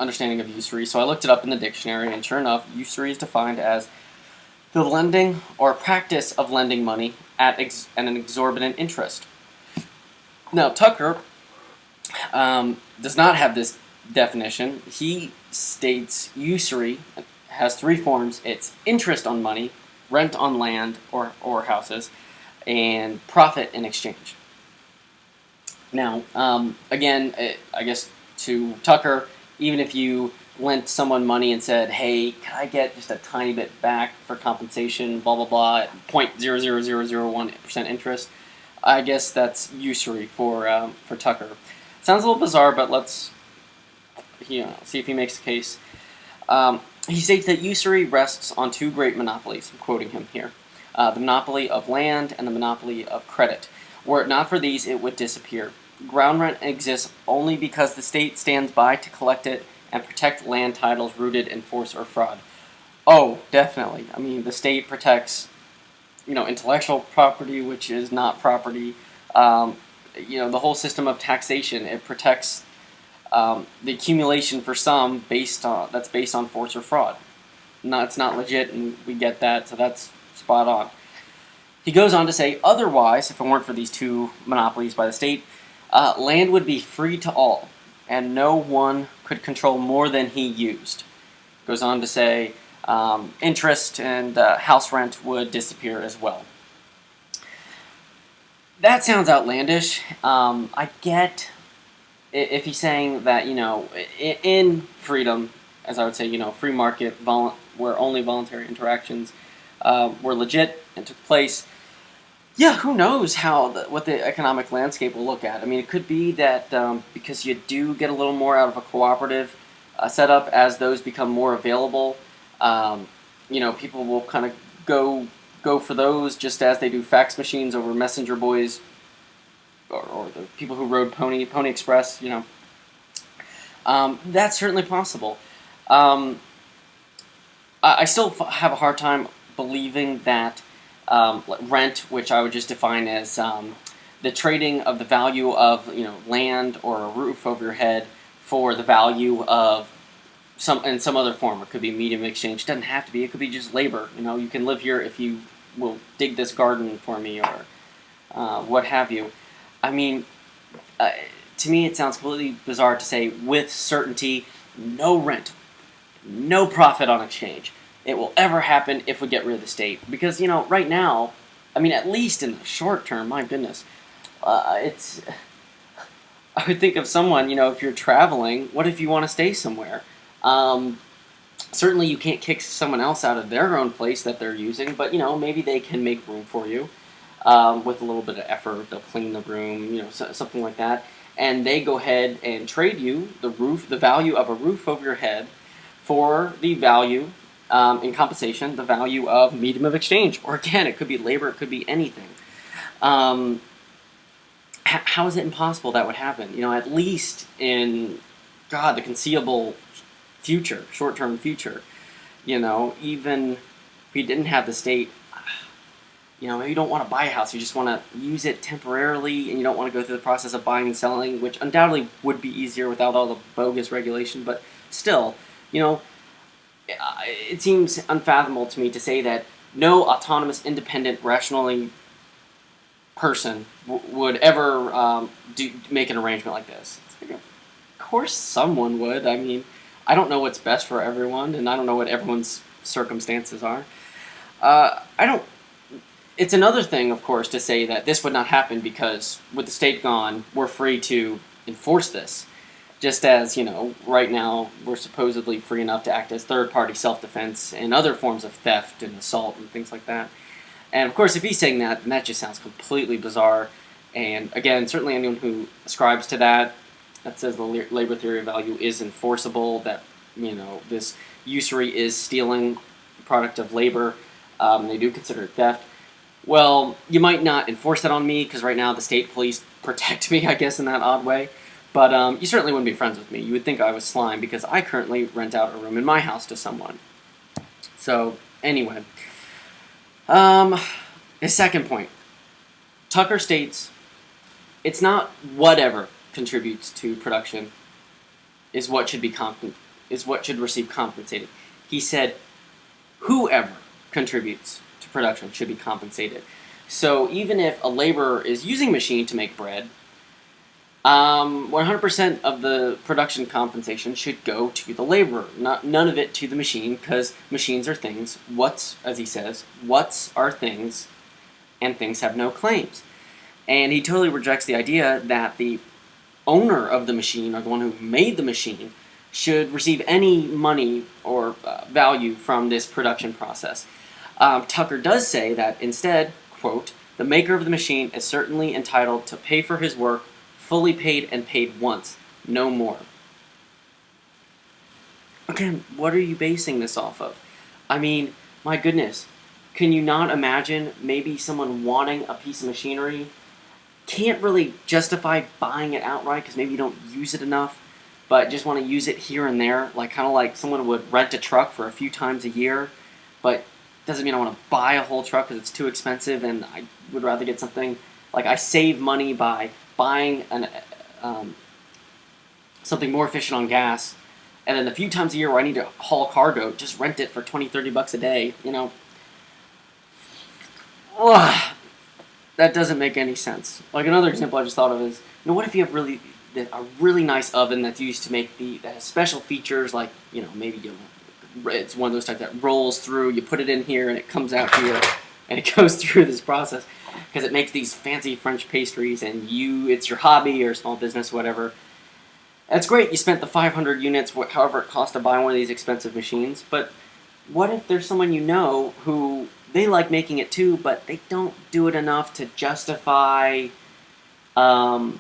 understanding of usury, so I looked it up in the dictionary, and sure enough, usury is defined as the lending or practice of lending money at an exorbitant interest. Now, Tucker does not have this definition. He states usury has three forms. It's interest on money, rent on land or houses, and profit in exchange. Now, again, I guess to Tucker, even if you lent someone money and said, hey, can I get just a tiny bit back for compensation, blah, blah, blah, at 0.00001% interest, I guess that's usury for Tucker. Sounds a little bizarre, but let's see if he makes the case. He states that usury rests on two great monopolies. I'm quoting him here. The monopoly of land and the monopoly of credit. Were it not for these, it would disappear. Ground rent exists only because the state stands by to collect it and protect land titles rooted in force or fraud. Oh, definitely. I mean, the state protects, intellectual property, which is not property. The whole system of taxation. It protects the accumulation for some that's based on force or fraud. No, it's not legit, and we get that, so that's spot on. He goes on to say, otherwise, if it weren't for these two monopolies by the state, land would be free to all, and no one could control more than he used. Goes on to say, interest and house rent would disappear as well. That sounds outlandish. I get if he's saying that, in freedom, as I would say, free market, where only voluntary interactions were legit and took place. Yeah, who knows what the economic landscape will look at. I mean, it could be that because you do get a little more out of a cooperative setup as those become more available, people will kind of go for those just as they do fax machines over messenger boys or the people who rode Pony Express, That's certainly possible. I still have a hard time believing that rent, which I would just define as the trading of the value of land or a roof over your head for the value of some other form. It could be medium exchange. It doesn't have to be. It could be just labor. You can live here if you will dig this garden for me or what have you. I mean, to me it sounds completely bizarre to say with certainty, no rent, no profit on exchange. It will ever happen if we get rid of the state. Because, right now, I mean, at least in the short term, my goodness, I would think of someone, if you're traveling, what if you want to stay somewhere? Certainly you can't kick someone else out of their own place that they're using, but, maybe they can make room for you with a little bit of effort. They'll clean the room, something like that. And they go ahead and trade you the value of a roof over your head for the value in compensation, the value of medium of exchange. Or again, it could be labor, it could be anything. How is it impossible that would happen? At least in, the conceivable future, short-term future. Even if you didn't have the state, maybe you don't want to buy a house, you just want to use it temporarily, and you don't want to go through the process of buying and selling, which undoubtedly would be easier without all the bogus regulation, but still, it seems unfathomable to me to say that no autonomous, independent, rationally person would ever make an arrangement like this. Of course someone would. I mean, I don't know what's best for everyone, and I don't know what everyone's circumstances are. It's another thing, of course, to say that this would not happen because with the state gone, we're free to enforce this. Just as, right now, we're supposedly free enough to act as third-party self-defense and other forms of theft and assault and things like that. And, of course, if he's saying that, then that just sounds completely bizarre. And, again, certainly anyone who ascribes to that says the labor theory of value is enforceable, that, this usury is stealing the product of labor, they do consider it theft. Well, you might not enforce that on me, because right now the state police protect me, I guess, in that odd way. But you certainly wouldn't be friends with me. You would think I was slime, because I currently rent out a room in my house to someone. So, anyway. His second point. Tucker states, it's not whatever contributes to production is what should be is what should receive compensated. He said whoever contributes to production should be compensated. So even if a laborer is using a machine to make bread, 100% of the production compensation should go to the laborer, none of it to the machine, because machines are things. As he says, what's are things, and things have no claims. And he totally rejects the idea that the owner of the machine, or the one who made the machine, should receive any money or value from this production process. Tucker does say that instead, quote, the maker of the machine is certainly entitled to pay for his work, fully paid and paid once, no more. Again, what are you basing this off of? I mean, my goodness, can you not imagine maybe someone wanting a piece of machinery, can't really justify buying it outright because maybe you don't use it enough, but just want to use it here and there, kind of like someone would rent a truck for a few times a year, but doesn't mean I want to buy a whole truck because it's too expensive, and I would rather get something, I save money by buying something more efficient on gas, and then a few times a year where I need to haul cargo, just rent it for $20-30 a day, Ugh, that doesn't make any sense. Another example I just thought of is, what if you have a really nice oven that's used to make that has special features, maybe it's one of those types that rolls through, you put it in here and it comes out here, and it goes through this process, because it makes these fancy French pastries, and it's your hobby or small business, whatever. That's great, you spent the 500 units, however it costs to buy one of these expensive machines, but what if there's someone who they like making it too, but they don't do it enough to justify buying